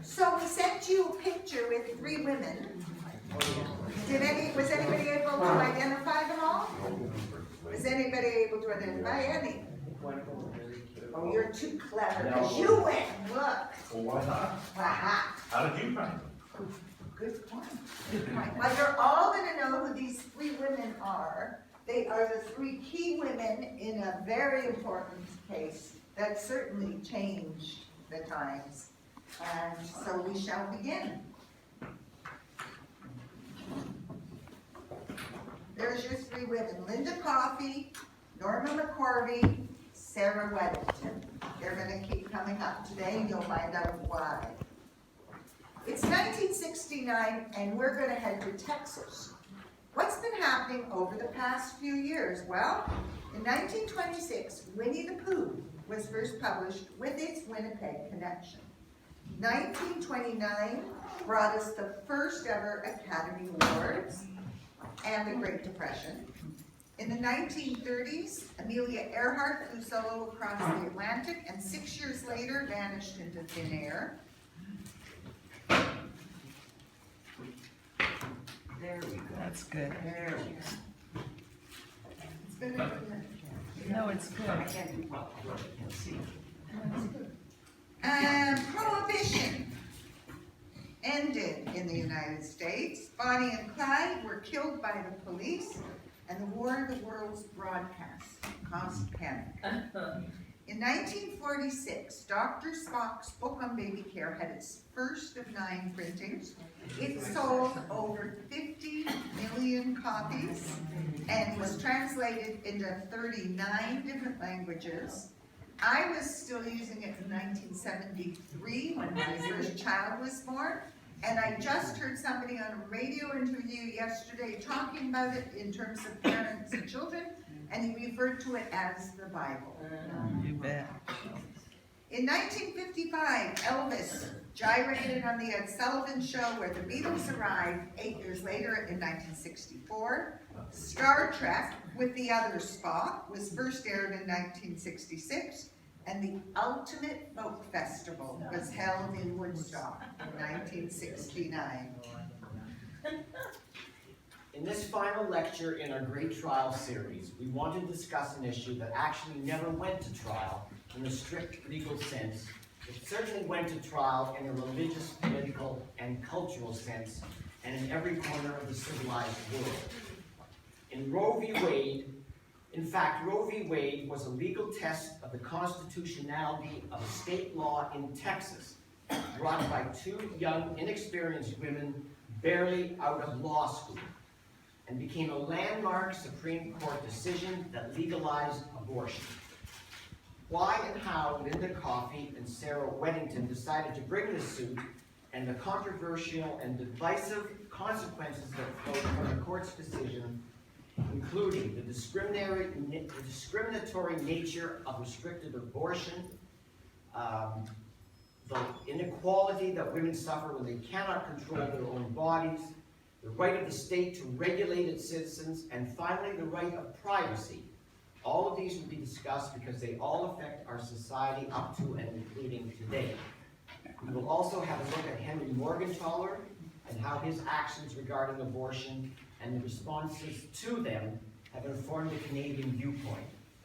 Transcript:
So we sent you a picture with 3 women. Was anybody able to identify them all? Was anybody able to identify any? Oh, you're too clever, because you went and looked. Well, why not? Aha. How did you find them? Good point. Good point. Well, you're all gonna know who these 3 women are. They are the 3 key women in a very important case that certainly changed the times. And so we shall begin. There's your 3 women: Linda Coffey, Norma McCorvey, Sarah Weddington. They're gonna keep coming up today, and you'll find out why. It's 1969, and we're gonna head to Texas. What's been happening over the past few years? Well, in 1926, Winnie the Pooh was first published with its Winnipeg connection. 1929 brought us the first ever Academy Awards and the Great Depression. In the 1930s, Amelia Earhart flew solo across the Atlantic and 6 years later vanished into thin air. There we go. That's good. There we go. It's been a good year. No, it's good. I can't do well. I can't see. Prohibition ended in the United States. Bonnie and Clyde were killed by the police, and the War of the Worlds broadcast caused panic. In 1946, Dr. Spock's book on baby care had its first of 9 printings. It sold over 50 million copies and was translated into 39 different languages. I was still using it in 1973 when my first child was born, and I just heard somebody on a radio interview yesterday talking about it in terms of parents and children, and he referred to it as the Bible. You bet. In 1955, Elvis gyrated on the Ed Sullivan Show, where the Beatles arrived 8 years later in 1964. Star Trek, with the other Spock, was first aired in 1966, and the Ultimate Folk Festival was held in Woodstock in 1969. In this final lecture in our Great Trial series, we want to discuss an issue that actually never went to trial in a strict legal sense. It certainly went to trial in a religious, political, and cultural sense, and in every corner of the civilized world. In Roe v. Wade, in fact, Roe v. Wade was a legal test of the constitutionality of a state law in Texas, brought by 2 young, inexperienced women barely out of law school, and became a landmark Supreme Court decision that legalized abortion. Why and how Linda Coffey and Sarah Weddington decided to bring this suit, and the controversial and divisive consequences that flowed from the court's decision, including the discriminatory nature of restricted abortion, the inequality that women suffer when they cannot control their own bodies, the right of the state to regulate its citizens, and finally the right of privacy. All of these will be discussed because they all affect our society up to and including today. We will also have a look at Henry Morgentaler and how his actions regarding abortion and the responses to them have informed the Canadian viewpoint.